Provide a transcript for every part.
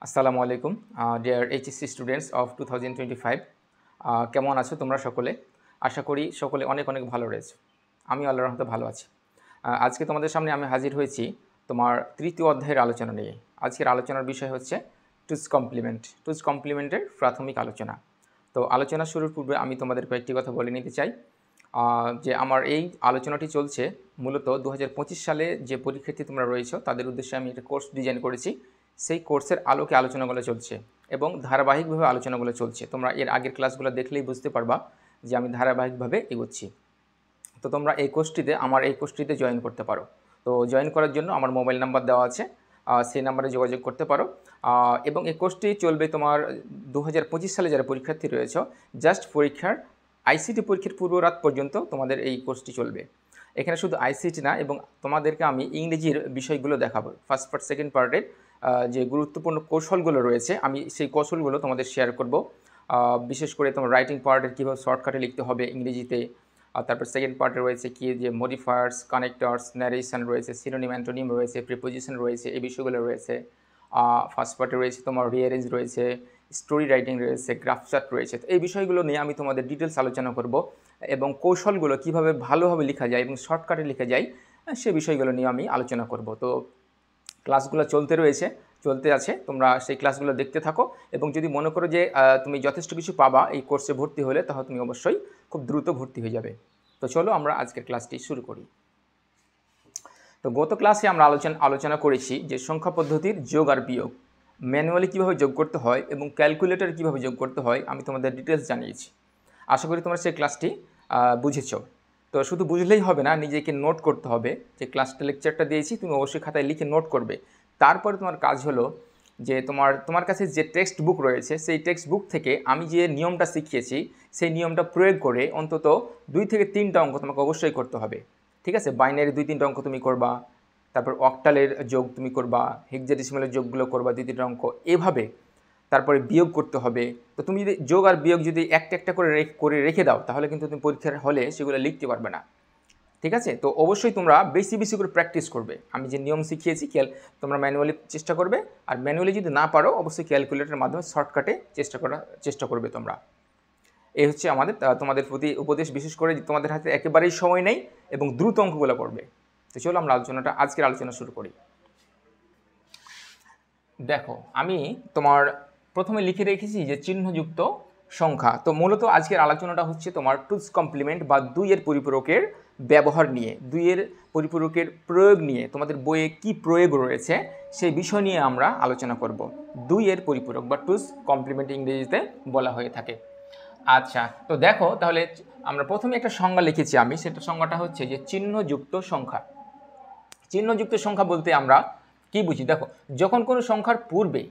আসসালামু আলাইকুম deer HSC students of 2025। কেমন আছো তোমরা সকলে? আশা করি সকলে অনেক অনেক ভালো রয়েছে। আমি আল্লাহর রহমতে ভালো আছি। আজকে তোমাদের সামনে আমি হাজির হয়েছি তোমার তৃতীয় অধ্যায়ের আলোচনা নিয়ে। আজকের আলোচনার বিষয় হচ্ছে টুজ কমপ্লিমেন্ট। টুজ কমপ্লিমেন্টের প্রাথমিক আলোচনা। তো আলোচনা শুরুর পূর্বে আমি তোমাদের কয়েকটি কথা বলে নিতে চাই যে আমার এই আলোচনাটি চলছে মূলত 2025 সালে যে পরীক্ষার্থী তোমরা রয়েছো তাদের উদ্দেশ্যে আমি একটা কোর্স ডিজাইন করেছি। সেই কোর্সের আলোকে আলোচনাগুলো চলছে এবং ধারাবাহিকভাবে আলোচনাগুলো চলছে। তোমরা এর আগের ক্লাসগুলো দেখলেই বুঝতে পারবা যে আমি ধারাবাহিকভাবে এগোচ্ছি। তো তোমরা এই কোর্সটিতে জয়েন করতে পারো। তো জয়েন করার জন্য আমার মোবাইল নাম্বার দেওয়া আছে, সেই নাম্বারে যোগাযোগ করতে পারো। এবং এই কোর্সটি চলবে তোমার 2025 সালে যারা পরীক্ষার্থী রয়েছে জাস্ট পরীক্ষার আইসিটি পরীক্ষার পূর্ব রাত পর্যন্ত তোমাদের এই কোর্সটি চলবে। এখানে শুধু আইসিটি না, এবং তোমাদেরকে আমি ইংরেজির বিষয়গুলো দেখাবো। ফার্স্ট পার্ট সেকেন্ড পার্টের যে গুরুত্বপূর্ণ কৌশলগুলো রয়েছে আমি সেই কৌশলগুলো তোমাদের শেয়ার করব। বিশেষ করে তোমার রাইটিং পার্টের কীভাবে শর্টকাটে লিখতে হবে ইংরেজিতে। তারপর সেকেন্ড পার্টে রয়েছে কি যে মডিফায়ার্স, কানেক্টরস, ন্যারেশন রয়েছে, সিনোনিম অ্যান্টোনিম রয়েছে, প্রিপোজিশন রয়েছে, এই বিষয়গুলো রয়েছে। ফার্স্ট পার্টে রয়েছে তোমার রিয়ারেঞ্জ রয়েছে, স্টোরি রাইটিং রয়েছে, গ্রাফ চার্ট রয়েছে। তো এই বিষয়গুলো নিয়ে আমি তোমাদের ডিটেলস আলোচনা করব এবং কৌশলগুলো কীভাবে ভালোভাবে লেখা যায় এবং শর্টকাটে লেখা যায় সে বিষয়গুলো নিয়ে আমি আলোচনা করব। তো ক্লাসগুলো চলতে আছে, তোমরা সেই ক্লাসগুলো দেখতে থাকো এবং যদি মনে করো যে তুমি যথেষ্ট কিছু পাবা এই কোর্সে ভর্তি হলে, তাহলে তুমি অবশ্যই খুব দ্রুত ভর্তি হয়ে যাবে। তো চলো আমরা আজকের ক্লাসটি শুরু করি। তো গত ক্লাসে আমরা আলোচনা করেছি যে সংখ্যা পদ্ধতির যোগ আর বিয়োগ ম্যানুয়ালি কীভাবে যোগ করতে হয় এবং ক্যালকুলেটর কীভাবে যোগ করতে হয় আমি তোমাদের ডিটেলস জানিয়েছি। আশা করি তোমরা সেই ক্লাসটি বুঝেছো। তো শুধু বুঝলেই হবে না, নিজেকে নোট করতে হবে। যে লেকচারটা দিয়েছি তুমি অবশ্যই খাতায় লিখে নোট করবে। তারপরে তোমার কাজ হলো যে তোমার কাছে যে টেক্সট বুক রয়েছে সেই টেক্সট বুক থেকে আমি যে নিয়মটা শিখিয়েছি সেই নিয়মটা প্রয়োগ করে অন্তত 2 থেকে 3টা অঙ্ক তোমাকে অবশ্যই করতে হবে। ঠিক আছে, বাইনারি 2-3টা অঙ্ক তুমি করবা, তারপর অক্টালের যোগ তুমি করবা, হেক্সাডেসিমালের যোগগুলো করবা 2-3টা অঙ্ক এভাবে। তারপরে বিয়োগ করতে হবে। তো তুমি যদি যোগ আর বিয়োগ যদি একটা একটা করে রেখে দাও তাহলে কিন্তু তুমি পরীক্ষার হলে সেগুলো লিখতে পারবে না। ঠিক আছে, তো অবশ্যই তোমরা বেশি বেশি করে প্র্যাকটিস করবে। আমি যে নিয়ম শিখিয়েছি তোমরা ম্যানুয়ালি চেষ্টা করবে, আর ম্যানুয়ালি যদি না পারো অবশ্যই ক্যালকুলেটরের মাধ্যমে শর্টকাটে চেষ্টা করবে তোমরা। এই হচ্ছে তোমাদের প্রতি উপদেশ, বিশেষ করে তোমাদের হাতে একেবারেই সময় নেই এবং দ্রুত অঙ্কগুলো করবে। তো চলো আমরা আজকের আলোচনা শুরু করি। দেখো, আমি তোমার প্রথমে লিখে রেখেছি যে চিহ্নযুক্ত সংখ্যা। তো মূলত আজকের আলোচনাটা হচ্ছে তোমার টুজ কমপ্লিমেন্ট বা 2-এর পরিপূরকের ব্যবহার নিয়ে, 2-এর পরিপূরকের প্রয়োগ নিয়ে। তোমাদের বইয়ে কি প্রয়োগ রয়েছে সেই বিষয় নিয়ে আমরা আলোচনা করব। 2-এর পরিপূরক বা টুজ কমপ্লিমেন্ট ইংরেজিতে বলা হয়ে থাকে। আচ্ছা, তো দেখো তাহলে আমরা প্রথমে একটা সংজ্ঞা লিখেছি আমি, সেটা সংজ্ঞাটা হচ্ছে যে চিহ্নযুক্ত সংখ্যা। চিহ্নযুক্ত সংখ্যা বলতে আমরা কি বুঝি? দেখো, যখন কোনো সংখ্যার পূর্বে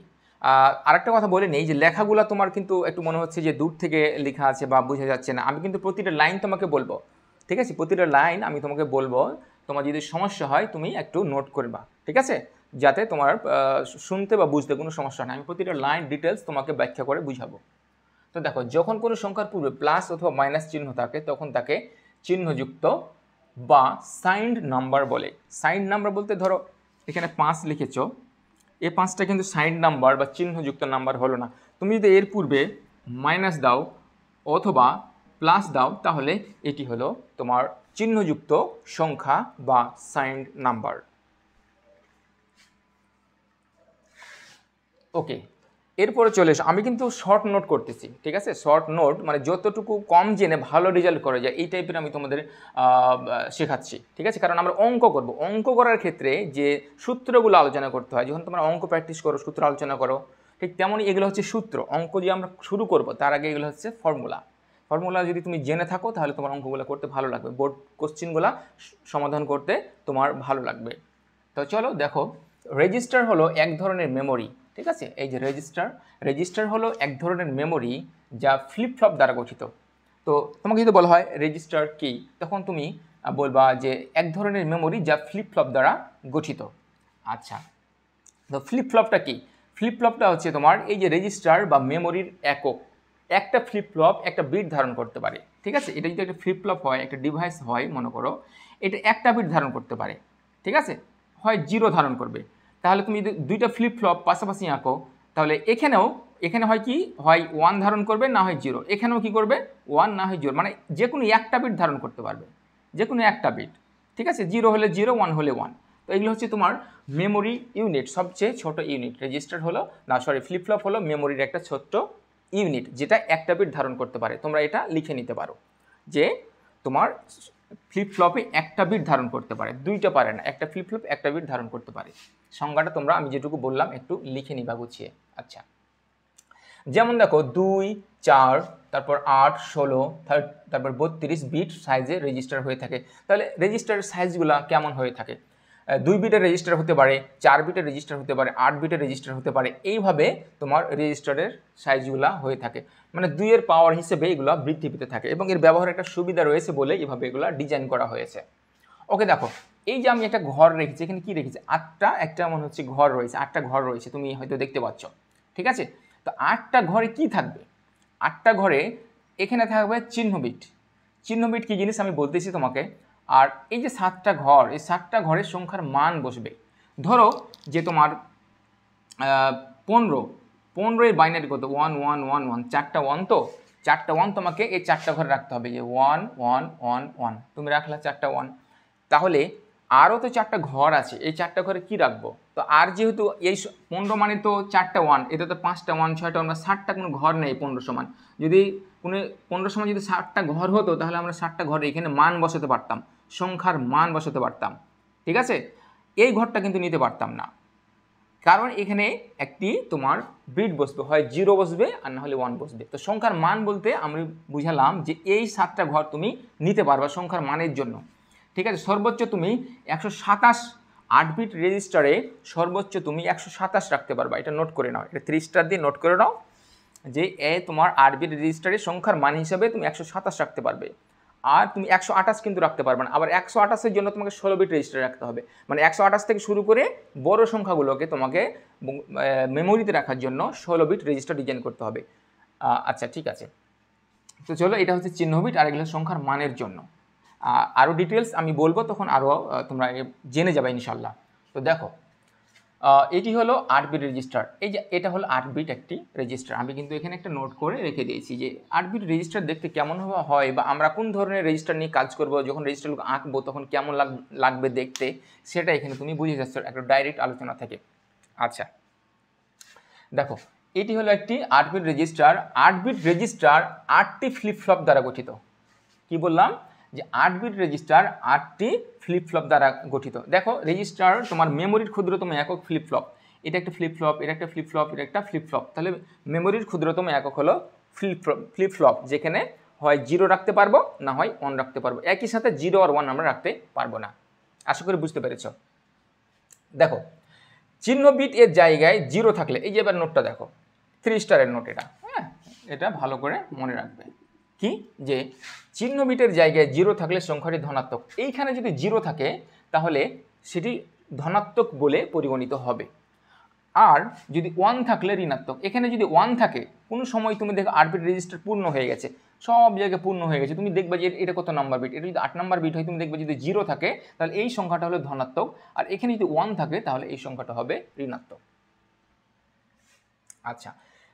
আরেকটা কথা বলে নেই যে লেখাগুলো তোমার কিন্তু একটু মনে হচ্ছে যে দূর থেকে লেখা আছে বা বোঝা যাচ্ছে না। আমি কিন্তু প্রতিটা লাইন তোমাকে বলবো, ঠিক আছে? প্রতিটা লাইন আমি তোমাকে বলবো, তোমার যদি সমস্যা হয় তুমি একটু নোট করবা, ঠিক আছে? যাতে তোমার শুনতে বা বুঝতে কোনো সমস্যা না। আমি প্রতিটা লাইন ডিটেলস তোমাকে ব্যাখ্যা করে বুঝাবো। তো দেখো, যখন কোনো সংখ্যার পূর্বে প্লাস অথবা মাইনাস চিহ্ন থাকে তখন তাকে চিহ্নযুক্ত বা সাইন্ড নাম্বার বলে। সাইন্ড নাম্বার বলতে ধরো এখানে 5 লিখেছ, এই 5টা কিন্তু সাইন্ড নাম্বার বা চিহ্নযুক্ত নাম্বার হলো না। তুমি যদি এর পূর্বে মাইনাস দাও অথবা প্লাস দাও তাহলে এটি হলো তোমার চিহ্নযুক্ত সংখ্যা বা সাইন্ড নাম্বার। ওকে, এরপরে চলে এসো। আমি কিন্তু শর্ট নোট করতেছি, ঠিক আছে? শর্ট নোট মানে যতটুকু কম জেনে ভালো রেজাল্ট করা যায় এই টাইপের আমি তোমাদের শেখাচ্ছি, ঠিক আছে? কারণ আমরা অঙ্ক করব, অঙ্ক করার ক্ষেত্রে যে সূত্রগুলো আলোচনা করতে হয়, যখন তোমরা অঙ্ক প্র্যাকটিস করো সূত্র আলোচনা করো, ঠিক তেমনই এগুলো হচ্ছে সূত্র। অঙ্ক যে আমরা শুরু করব তার আগে এগুলো হচ্ছে ফর্মুলা যদি তুমি জেনে থাকো তাহলে তোমার অঙ্কগুলো করতে ভালো লাগবে, বোর্ড কোশ্চেনগুলো সমাধান করতে তোমার ভালো লাগবে। তো চলো দেখো, রেজিস্টার হলো এক ধরনের মেমোরি, ঠিক আছে? এই যে রেজিস্টার হলো এক ধরনের মেমোরি যা ফ্লিপ ফ্লপ দ্বারা গঠিত। তো তোমাকে যদি বলা হয় রেজিস্টার কি, তখন তুমি বলবা যে এক ধরনের মেমোরি যা ফ্লিপ ফ্লপ দ্বারা গঠিত। আচ্ছা, তো ফ্লিপ ফ্লপটা কি? ফ্লিপ ফ্লপটা হচ্ছে তোমার এই যে রেজিস্টার বা মেমোরির একক। একটা ফ্লিপ ফ্লপ একটা বিট ধারণ করতে পারে, ঠিক আছে? এটা যদি একটা ফ্লিপ ফ্লপ হয়, একটা ডিভাইস হয় মনে করো, এটা একটা বিট ধারণ করতে পারে, ঠিক আছে? হয় 0 ধারণ করবে। তাহলে তুমি যদি 2টা ফ্লিপ ফ্লপ পাশাপাশি আঁকো, তাহলে এখানে হয় কি, হয় 1 ধারণ করবে, না হয় 0। এখানেও কি করবে, 1 না হয় 0, মানে যে কোনো একটা বিট ধারণ করতে পারবে, যে কোনো একটা বিট, ঠিক আছে। 0 হলে 0, 1 হলে 1। তো এগুলো হচ্ছে তোমার মেমোরি ইউনিট, সবচেয়ে ছোট ইউনিট। রেজিস্টার হলো, না সরি, ফ্লিপ ফ্লপ হলো মেমোরির একটা ছোট্ট ইউনিট, যেটা একটা বিট ধারণ করতে পারে। তোমরা এটা লিখে নিতে পারো যে তোমার ফ্লিপ ফ্লপে একটা বিট ধারণ করতে পারে, দুইটা পারে না। একটা ফ্লিপ ফ্লপ একটা বিট ধারণ করতে পারে। সংজ্ঞাটা তোমরা আমি যেটুকু বললাম একটু লিখে নিবা গুছিয়ে। আচ্ছা, যেমন দেখো 2, 4, তারপর 8, 16, তারপর 32 বিট সাইজে রেজিস্টার হয়ে থাকে। তাহলে রেজিস্টারের সাইজগুলো কেমন হয়ে থাকে? 2 বিটের রেজিস্টার হতে পারে, 4 বিটের রেজিস্টার হতে পারে, 8 বিটের রেজিস্টার হতে পারে। এইভাবে তোমার রেজিস্টারের সাইজগুলো হয়ে থাকে, মানে 2 এর পাওয়ার হিসেবে এগুলো বৃদ্ধি পেতে থাকে, এবং এর ব্যবহারের একটা সুবিধা রয়েছে বলে এভাবে এগুলো ডিজাইন করা হয়েছে। ওকে, দেখো এই যে আমি একটা ঘর রেখেছি, এখানে কি রেখেছি, 8টা, একটা মনে হচ্ছে ঘর রয়েছে, 8টা ঘর রয়েছে, তুমি হয়তো দেখতে পাচ্ছ, ঠিক আছে। তো 8টা ঘরে কি থাকবে? 8টা ঘরে এখানে থাকবে চিহ্ন বিট। চিহ্ন বিট কী জিনিস আমি বলতেছি তোমাকে। আর এই যে 7টা ঘর, এই 7টা ঘরের সংখ্যার মান বসবে। ধরো যে তোমার 15 এর বাইনারি কত, 1 1 1 1, 4টা 1, তো 4টা 1 তোমাকে এই 4টা ঘরে রাখতে হবে, যে 1 1 1 1, তুমি রাখলা 4টা 1। তাহলে আরও তো 4টা ঘর আছে, এই 4টা ঘরে কি রাখবো? তো আর যেহেতু এই 15 মানে তো 4টা 1, এটা তো 5টা 1, 6টা 1, 7টা কোনো ঘর নেই 15 সমান। যদি কোনো 15 সমান যদি 7টা ঘর হতো, তাহলে আমরা 7টা ঘরে এখানে মান বসাতে পারতাম, সংখ্যার মান বসাতে পারতাম, ঠিক আছে। এই ঘরটা কিন্তু নিতে পারতাম না, কারণ এখানে একটি তোমার বিট বসবে, হয় 0 বসবে আর না হলে 1 বসবে। তো সংখ্যার মান বলতে আমি বুঝালাম যে এই 7টা ঘর তুমি নিতে পারবা সংখ্যার মানের জন্য, ঠিক আছে। সর্বোচ্চ তুমি 127, 8 বিট রেজিস্টারে সর্বোচ্চ তুমি 127 রাখতে পারবা। এটা নোট করে নাও, এটা 3 স্টার দিয়ে নোট করে নাও যে তোমার 8 বিট রেজিস্টারে সংখ্যার মান হিসাবে তুমি 127 রাখতে পারবে। আর তুমি 128 কিন্তু রাখতে পারবে না। আবার 128-এর জন্য তোমাকে 16 বিট রেজিস্টার রাখতে হবে, মানে 128 থেকে শুরু করে বড় সংখ্যাগুলোকে তোমাকে মেমোরিতে রাখার জন্য 16 বিট রেজিস্টার ডিজাইন করতে হবে। আচ্ছা, ঠিক আছে। তো চলো, এটা হচ্ছে চিহ্ন বিট, আর এগুলো সংখ্যার মানের জন্য। আরও ডিটেলস আমি বলবো, তখন আরও তোমরা জেনে যাবে ইনশাল্লাহ। তো দেখো, এটি হলো 8 বিট রেজিস্টার। এই যে এটা হলো 8 বিট একটি রেজিস্টার। আমি কিন্তু এখানে একটা নোট করে রেখে দিয়েছি যে 8 বিট রেজিস্টার দেখতে কেমন হয়, বা আমরা কোন ধরনের রেজিস্টার নিয়ে কাজ করব, যখন রেজিস্টারগুলো আঁকবো তখন কেমন লাগবে দেখতে, সেটা এখানে তুমি বুঝে যাচ্ছ একটা ডাইরেক্ট আলোচনা থেকে। আচ্ছা, দেখো এটি হলো একটি 8 বিট রেজিস্টার। 8 বিট রেজিস্টার 8টি ফ্লিপ ফ্লপ দ্বারা গঠিত। কি বললাম? যে 8 বিট রেজিস্টার 8টি ফ্লিপ ফ্লপ দ্বারা গঠিত। দেখো, রেজিস্টার তোমার মেমোরির ক্ষুদ্রতম একক ফ্লিপ ফ্লপ। এটা একটা ফ্লিপ ফ্লপ, এটা একটা ফ্লিপ ফ্লপ, এটা একটা ফ্লিপ ফ্লপ। তাহলে মেমোরির ক্ষুদ্রতম একক হলো ফ্লিপ ফ্লপ, যেখানে হয় 0 রাখতে পারবো, না হয় 1 রাখতে পারবো। একই সাথে 0 আর 1 আমরা রাখতে পারবো না। আশা করি বুঝতে পেরেছ। দেখো, চিহ্ন বিট এর জায়গায় 0 থাকলে, এই যে এবার নোটটা দেখো, 3 স্টারের নোট এটা, হ্যাঁ, এটা ভালো করে মনে রাখবে। কি, যে চিহ্ন বিটের জায়গায় 0 থাকলে সংখ্যাটি ধনাত্মক। এইখানে যদি 0 থাকে তাহলে সেটি ধনাত্মক বলে পরিগণিত হবে। আর যদি 1 থাকলে ঋণাত্মক। এখানে যদি 1 থাকে, কোনো সময় তুমি দেখো 8 বিট রেজিস্টার পূর্ণ হয়ে গেছে, সব জায়গায় পূর্ণ হয়ে গেছে, তুমি দেখবে যে এটা কত নাম্বার বিট, এটা যদি 8 নাম্বার বিট হয়, তুমি দেখবে যদি 0 থাকে তাহলে এই সংখ্যাটা হলো ধনাত্মক, আর এখানে যদি 1 থাকে তাহলে এই সংখ্যাটা হবে ঋণাত্মক। আচ্ছা,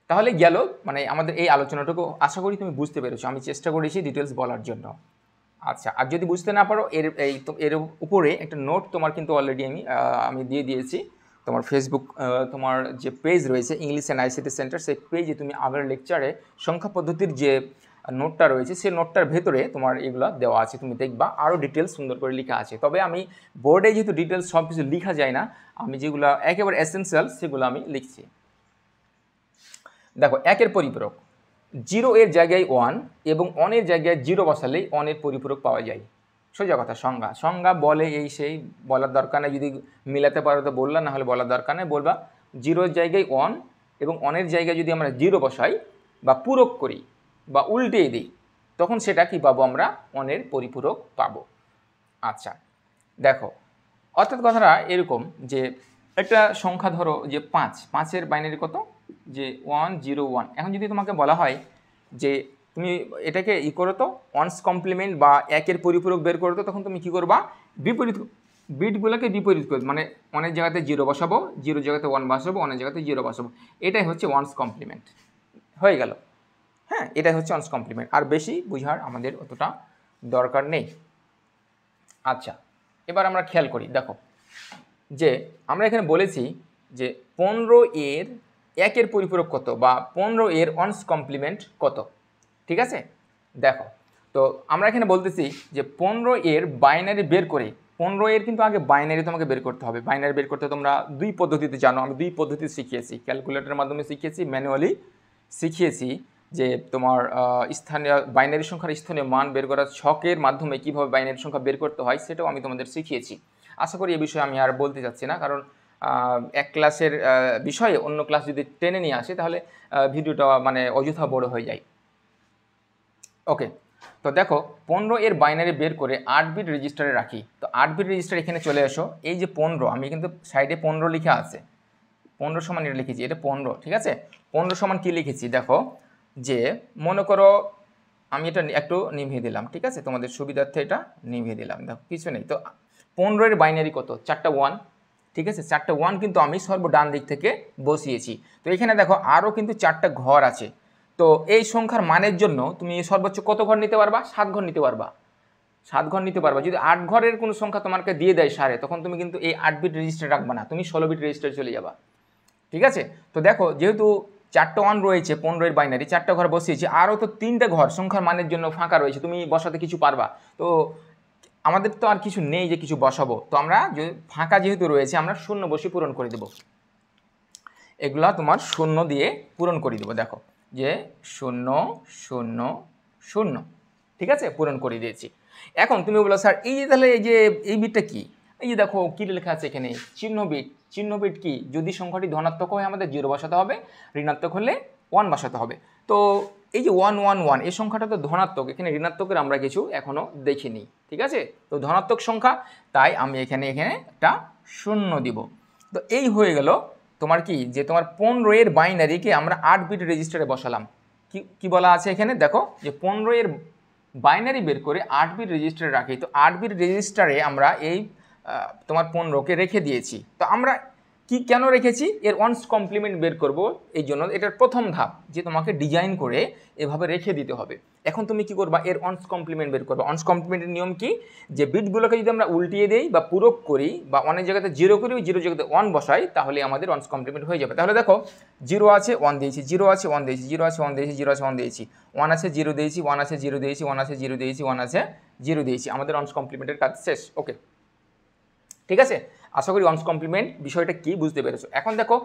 তাহলে গেল, মানে আমাদের এই আলোচনাটুকু আশা করি তুমি বুঝতে পেরেছো। আমি চেষ্টা করেছি ডিটেলস বলার জন্য। আচ্ছা, আর যদি বুঝতে না পারো, এর উপরে একটা নোট তোমার কিন্তু অলরেডি আমি দিয়ে দিয়েছি। তোমার ফেসবুক তোমার যে পেজ রয়েছে ইংলিশ অ্যান্ড আইসিটি সেন্টার, সেই পেজে তুমি আগের লেকচারে সংখ্যা পদ্ধতির যে নোটটা রয়েছে, সেই নোটটার ভেতরে তোমার এগুলো দেওয়া আছে, তুমি দেখবা আরও ডিটেলস সুন্দর করে লেখা আছে। তবে আমি বোর্ডে যেহেতু ডিটেলস সব কিছু লেখা যায় না, আমি যেগুলো একেবারে এসেনশিয়াল সেগুলো আমি লিখছি। দেখো, 1 এর পরিপূরক, 0 এর জায়গায় 1 এবং 1 এর জায়গায় 0 বসালেই 1 এর পরিপূরক পাওয়া যায়। সোজা কথা, সংজ্ঞা বলে এই সেই বলার দরকার নেই। যদি মিলাতে পারো তো বললা, না হলে বলার দরকার নেই, বলবা 0 এর জায়গায় 1 এবং 1 এর জায়গায় যদি আমরা 0 বসাই বা পূরক করি বা উল্টে দিই, তখন সেটা কি পাবো? আমরা 1 এর পরিপূরক পাবো। আচ্ছা, দেখো, অর্থাৎ কথাটা এরকম যে একটা সংখ্যা ধরো যে 5-এর বাইনারি কত, যে 101। এখন যদি তোমাকে বলা হয় যে তুমি এটাকে করো তো, 1's কমপ্লিমেন্ট বা 1 এর পরিপূরক বের করো তো, তখন তুমি কি করবা? বিটগুলোকে বিপরীত করে, মানে অনেক জায়গাতে 0 বসাবো, 0 জায়গাতে 1 বসাবো, অনেক জায়গাতে 0 বসাবো। এটাই হচ্ছে ওয়ান্স কমপ্লিমেন্ট, হয়ে গেল। হ্যাঁ, এটাই হচ্ছে ওয়ান্স কমপ্লিমেন্ট, আর বেশি বুঝার আমাদের অতটা দরকার নেই। আচ্ছা, এবার আমরা খেয়াল করি, দেখো যে আমরা এখানে বলেছি যে 15 এর 1 এর পরিপূরক কত, বা 15 এর ওয়ান্স কমপ্লিমেন্ট কত, ঠিক আছে। দেখো, তো আমরা এখানে বলতেছি যে 15 এর বাইনারি বের করে, 15 এর কিন্তু আগে বাইনারি তোমাকে বের করতে হবে। বাইনারি বের করতে তোমরা দুই পদ্ধতিতে জানো, আমি দুই পদ্ধতি শিখিয়েছি, ক্যালকুলেটরের মাধ্যমে শিখিয়েছি, ম্যানুয়ালি শিখিয়েছি, যে তোমার স্থানীয় বাইনারি সংখ্যার স্থানীয় মান বের করার ছকের মাধ্যমে কীভাবে বাইনারি সংখ্যা বের করতে হয় সেটাও আমি তোমাদের শিখিয়েছি। আশা করি এই বিষয়ে আমি আর বলতে চাচ্ছি না, কারণ এক ক্লাসের বিষয়ে অন্য ক্লাস যদি টেনে নিয়ে আসে তাহলে ভিডিওটা মানে অযথা বড় হয়ে যায়। ওকে, তো দেখো 15 এর বাইনারি বের করে 8 বিট রেজিস্টারে রাখি। তো 8 বিট রেজিস্টার এখানে চলে এসো, এই যে 15, আমি কিন্তু সাইডে 15 লিখা আছে, 15 সমান এটা লিখেছি, এটা 15, ঠিক আছে। 15 সমান কী লিখেছি দেখো, যে মনে করো আমি এটা একটু নিভিয়ে দিলাম, ঠিক আছে, তোমাদের সুবিধার্থে এটা নিভিয়ে দিলাম, দেখো কিছু নেই। তো 15 এর বাইনারি কত, 4টা 1, ঠিক আছে, 4টা 1 কিন্তু আমি সর্বডান দিক থেকে বসিয়েছি। তো এখানে দেখো আরও কিন্তু 4টা ঘর আছে। তো এই সংখ্যার মানের জন্য তুমি সর্বোচ্চ কত ঘর নিতে পারবা, 7 ঘর নিতে পারবা, 7 ঘর নিতে পারবা। যদি 8 ঘরের কোনো সংখ্যা তোমাকে দিয়ে দেয় সারে, তখন তুমি কিন্তু এই 8 বিট রেজিস্টার রাখবা না, তুমি 16 বিট রেজিস্টার চলে যাবা, ঠিক আছে। তো দেখো যেহেতু 4টা 1 রয়েছে 15 এর বাইনারি, 4টা ঘর বসিয়েছি, আরও তো 3টা ঘর সংখ্যার মানের জন্য ফাঁকা রয়েছে, তুমি বসাতে কিছু পারবা। তো আমাদের তো আর কিছু নেই যে কিছু বসাবো, তো আমরা ফাঁকা যেহেতু রয়েছে আমরা শূন্য বসে পূরণ করে দেব, এগুলা তোমার শূন্য দিয়ে পূরণ করে দেবো। দেখো যে 0 0 0, ঠিক আছে, পূরণ করে দিয়েছি। এখন তুমি বলো স্যার এই যে তাহলে এই যে এই বিটটা কি, এই যে দেখো কী লেখা আছে এখানে, চিহ্ন বিট। চিহ্ন বিট কি, যদি সংখ্যাটি ধনাত্মক হয় আমাদের 0 বসাতে হবে, ঋণাত্মক হলে 1 বসাতে হবে। তো এই যে 1 1 1 এই সংখ্যাটা তো ধনাত্মক, এখানে ঋণাত্মকের আমরা কিছু এখনও দেখিনি, ঠিক আছে। তো ধনাত্মক সংখ্যা, তাই আমি এখানে একটা 0 দিব। তো এই হয়ে গেল তোমার কি, যে তোমার 15 এর বাইনারিকে আমরা 8 বিট রেজিস্টারে বসালাম। কি বলা আছে এখানে দেখো, যে 15 এর বাইনারি বের করে 8 বিট রেজিস্টারে রাখি। তো 8 বিট রেজিস্টারে আমরা এই তোমার 15কে রেখে দিয়েছি। তো আমরা কেন রেখেছি, এর ওয়ান্স কমপ্লিমেন্ট বের করব, এই জন্য এটার প্রথম ধাপ যে তোমাকে ডিজাইন করে এভাবে রেখে দিতে হবে। এখন তুমি কি করবা, এর ওয়ান্স কমপ্লিমেন্ট বের করবা। ওয়ান্স কমপ্লিমেন্টের নিয়ম কি, যে বিটগুলোকে যদি আমরা উল্টিয়ে দেই বা পূরক করি, বা অনেক জায়গাতে 0 করি, 0 জায়গাতে 1 বসাই, তাহলে আমাদের ওয়ান্স কমপ্লিমেন্ট হয়ে যাবে। তাহলে দেখো 0 আছে 1 দিয়েছি, 0 আছে 1 দিয়েছি, 0 আছে 1 দিয়েছি, 0 আছে 1 দিয়েছি, 1 আছে 0 দিয়েছি, 1 আছে 0 দিয়েছি, 1 আছে 0 দিয়েছি, 1 আছে 0 দিয়েছি, আমাদের ওয়ান্স কমপ্লিমেন্টের কাজ শেষ। ওকে, ঠিক আছে, আশা করি ওয়ান্স কমপ্লিমেন্ট বিষয়টা কি বুঝতে পেরেছো। এখন দেখো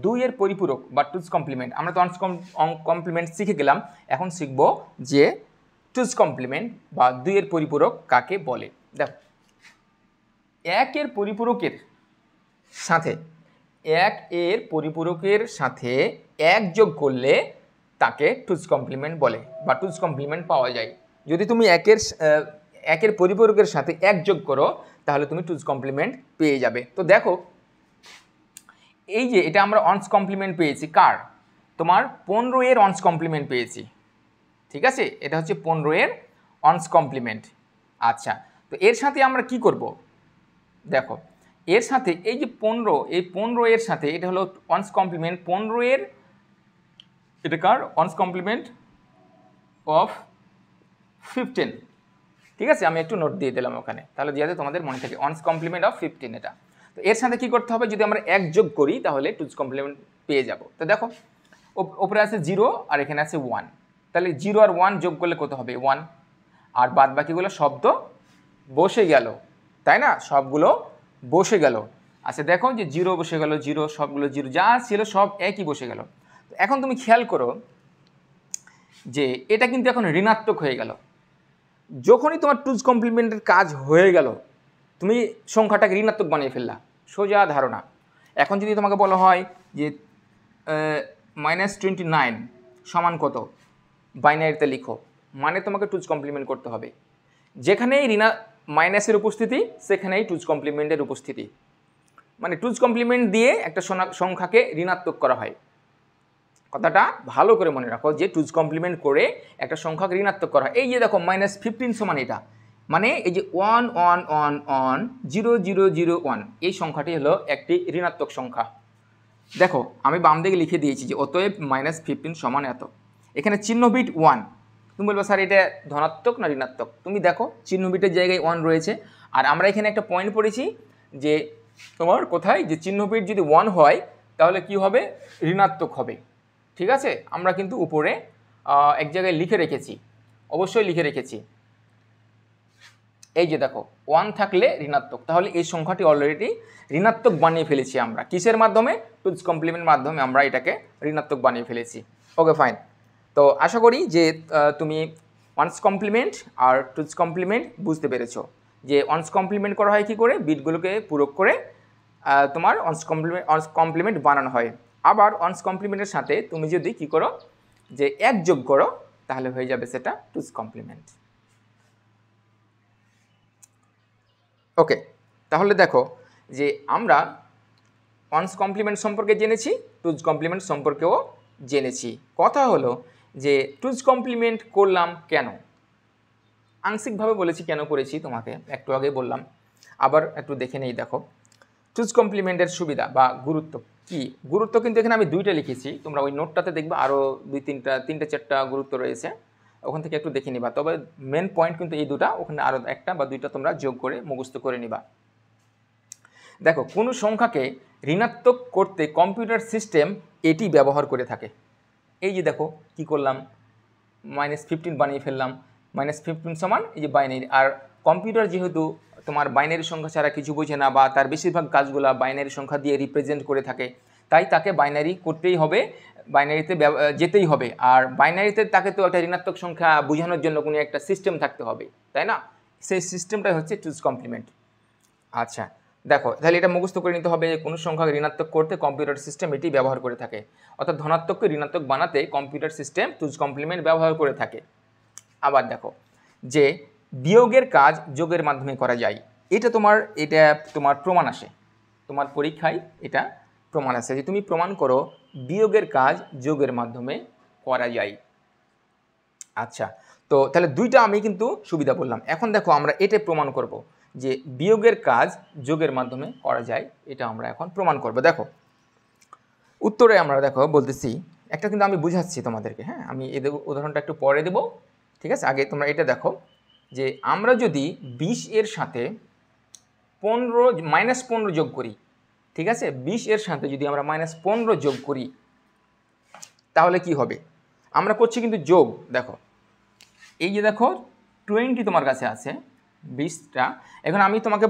2 এর পরিপূরক বা টুজ কমপ্লিমেন্ট, আমরা তো ওয়ান্স কমপ্লিমেন্ট শিখে গেলাম, এখন শিখবো যে টুজ কমপ্লিমেন্ট বা 2 এর পরিপূরক কাকে বলে। দেখো 1 এর পরিপূরকের সাথে 1 এর পরিপূরকের সাথে 1 যোগ করলে তাকে টুজ কমপ্লিমেন্ট বলে, বা টুজ কমপ্লিমেন্ট পাওয়া যায়। যদি তুমি 1 এর পরিপূরকের সাথে 1 যোগ করো, তাহলে তুমি টুজ কমপ্লিমেন্ট পেয়ে যাবে। তো দেখো এই যে এটা আমরা ওয়ান্স কমপ্লিমেন্ট পেয়েছি কার, তোমার 15 এর ওয়ান্স কমপ্লিমেন্ট পেয়েছি, ঠিক আছে, এটা হচ্ছে 15 এর ওয়ান্স কমপ্লিমেন্ট। আচ্ছা, তো এর সাথে আমরা কি করব, দেখো এর সাথে এই যে 15 এর সাথে এটা হলো ওয়ান্স কমপ্লিমেন্ট 15 এর, এটা কার ওয়ান্স কমপ্লিমেন্ট অফ 15, ঠিক আছে, আমি একটু নোট দিয়ে দিলাম ওখানে, তাহলে যাতে তোমাদের মনে থাকে ওয়ান্স কমপ্লিমেন্ট অফ 15 এটা। তো এর সাথে কি করতে হবে, যদি আমরা 1 যোগ করি তাহলে টুজ কমপ্লিমেন্ট পেয়ে যাব। তো দেখো ওপরে আছে 0 আর এখানে আছে 1, তাহলে 0 আর 1 যোগ করলে কত হবে 1, আর বাদ বাকিগুলো শব্দ বসে গেল, তাই না, সবগুলো বসে গেল। আচ্ছা দেখো যে 0 বসে গেল, 0 সবগুলো 0 যা ছিল সব একই বসে গেল। তো এখন তুমি খেয়াল করো যে এটা কিন্তু এখন ঋণাত্মক হয়ে গেল। যখনই তোমার টুজ কমপ্লিমেন্টের কাজ হয়ে গেল, তুমি সংখ্যাটাকে ঋণাত্মক বানিয়ে ফেললা, সোজা ধারণা। এখন যদি তোমাকে বলা হয় যে -29 সমান কত, বাইনারিতে লিখো, মানে তোমাকে টুজ কমপ্লিমেন্ট করতে হবে। যেখানেই মাইনাসের উপস্থিতি সেখানেই টুজ কমপ্লিমেন্টের উপস্থিতি, মানে টুজ কমপ্লিমেন্ট দিয়ে একটা সংখ্যাকে ঋণাত্মক করা হয়। কথাটা ভালো করে মনে রাখো যে টুজ কমপ্লিমেন্ট করে একটা সংখ্যাকে ঋণাত্মক করা হয়। এই যে দেখো -15 সমান এটা, মানে এই যে 1 1 1 1 0 0 0 1 এই সংখ্যাটি হলো একটি ঋণাত্মক সংখ্যা। দেখো আমি বাম দিকে লিখে দিয়েছি যে অতএব -15 সমান এত। এখানে চিহ্ন বিট 1, তুমি বলবো স্যার এটা ধনাত্মক না ঋণাত্মক? তুমি দেখো চিহ্ন বিটের জায়গায় 1 রয়েছে, আর আমরা এখানে একটা পয়েন্ট পড়েছি যে তোমার কোথায় যে চিহ্ন বিট যদি 1 হয় তাহলে কি হবে? ঋণাত্মক হবে। ঠিক আছে, আমরা কিন্তু উপরে এক জায়গায় লিখে রেখেছি, অবশ্যই লিখে রেখেছি। এই যে দেখো 1 থাকলে ঋণাত্মক, তাহলে এই সংখ্যাটি অলরেডি ঋণাত্মক বানিয়ে ফেলেছি আমরা। কিসের মাধ্যমে? টুজ কমপ্লিমেন্ট মাধ্যমে আমরা এটাকে ঋণাত্মক বানিয়ে ফেলেছি। Okay fine. তো আশা করি যে তুমি ওয়ান্স কমপ্লিমেন্ট আর টুজ কমপ্লিমেন্ট বুঝতে পেরেছো যে ওয়ান্স কমপ্লিমেন্ট করা হয় কী করে, বিটগুলোকে পূরক করে তোমার ওয়ান্স কমপ্লিমেন্ট বানানো হয়। আবার ওয়ান্স কমপ্লিমেন্টের সাথে তুমি যদি কী করো যে 1 যোগ করো তাহলে হয়ে যাবে সেটা টুজ কমপ্লিমেন্ট। ওকে, তাহলে দেখো যে আমরা ওয়ান্স কমপ্লিমেন্ট সম্পর্কে জেনেছি, টুজ কমপ্লিমেন্ট সম্পর্কেও জেনেছি। কথা হলো যে টুজ কমপ্লিমেন্ট করলাম কেন? আংশিকভাবে বলেছি কেন করেছি, তোমাকে একটু আগে বললাম, আবার একটু দেখে নেই। দেখো টুজ কমপ্লিমেন্টের সুবিধা বা গুরুত্ব কি? গুরুত্ব কিন্তু এখানে আমি 2টা লিখেছি, তোমরা ওই নোটটাতে দেখবে আরও 2-3টা 4টা গুরুত্ব রয়েছে, ওখান থেকে একটু দেখে নিবা। তবে মেন পয়েন্ট কিন্তু এই 2টা, ওখানে আরও 1টা বা 2টা তোমরা যোগ করে মুখস্থ করে নিবা। দেখো কোনো সংখ্যাকে ঋণাত্মক করতে কম্পিউটার সিস্টেম এটি ব্যবহার করে থাকে। এই যে দেখো কি করলাম, -15 বানিয়ে ফেললাম। -15 সমান এই যে বাইনারি, আর কম্পিউটার যেহেতু তোমার বাইনারি সংখ্যা ছাড়া কিছু বোঝে না, বা তার বেশিরভাগ কাজগুলো বাইনারি সংখ্যা দিয়ে রিপ্রেজেন্ট করে থাকে, তাই তাকে বাইনারি করতেই হবে, বাইনারিতে যেতেই হবে। আর বাইনারিতে তাকে তো একটা ঋণাত্মক সংখ্যা বোঝানোর জন্য কোনো একটা সিস্টেম থাকতে হবে, তাই না? সেই সিস্টেমটাই হচ্ছে টুজ কমপ্লিমেন্ট। আচ্ছা দেখো, তাহলে এটা মুখস্থ করে নিতে হবে, কোনো সংখ্যা ঋণাত্মক করতে কম্পিউটার সিস্টেম এটি ব্যবহার করে থাকে, অর্থাৎ ধনাত্মককে ঋণাত্মক বানাতে কম্পিউটার সিস্টেম টুজ কমপ্লিমেন্ট ব্যবহার করে থাকে। আবার দেখো যে বিয়োগের কাজ যোগের মাধ্যমে করা যায়, এটা তোমার প্রমাণ আসে, তোমার পরীক্ষায় এটা প্রমাণ আসে যে তুমি প্রমাণ করো বিয়োগের কাজ যোগের মাধ্যমে করা যায়। আচ্ছা, তো তাহলে 2টা আমি কিন্তু সুবিধা বললাম। এখন দেখো আমরা এটা প্রমাণ করব যে বিয়োগের কাজ যোগের মাধ্যমে করা যায়, এটা আমরা এখন প্রমাণ করব। দেখো উত্তরে আমরা দেখো বলতেছি একটা, কিন্তু আমি বুঝাচ্ছি তোমাদেরকে, হ্যাঁ আমি এই উদাহরণটা একটু পরে দেব, ঠিক আছে? আগে তোমরা এটা দেখো যে আমরা যদি 20 এর সাথে 15 যোগ করি, ঠিক আছে? 20 এর সাথে যদি আমরা -15 যোগ করি তাহলে কি হবে? আমরা করছি কিন্তু যোগ। দেখো এই যে দেখো 20 তোমার কাছে আছে, 20টা। এখন আমি তোমাকে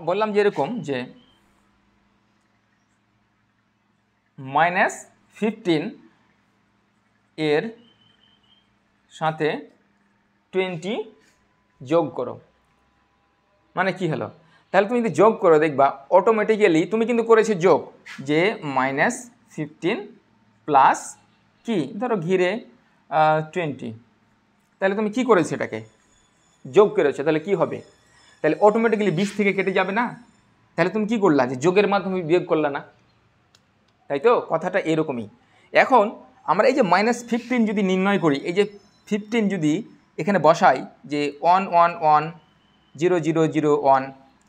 বললাম যে এরকম যে -15 এর সাথে 20 যোগ করো, মানে কি হলো? তাহলে তুমি যদি যোগ করো দেখবা অটোমেটিক্যালি তুমি কিন্তু করেছো যোগ, যে -15 প্লাস কি ধরো ঘিরে 20, তাহলে তুমি কি করেছো? এটাকে যোগ করেছো, তাহলে কি হবে? তাহলে অটোমেটিক্যালি 20 থেকে কেটে যাবে না? তাহলে তুমি কি করলা? যে যোগের মাধ্যমে বিয়োগ করলা না, তাই তো? কথাটা এরকমই। এখন আমরা এই যে -15 যদি নির্ণয় করি, এই যে 15 যদি এখানে বসাই, যে 1 1 1 0 0 0 1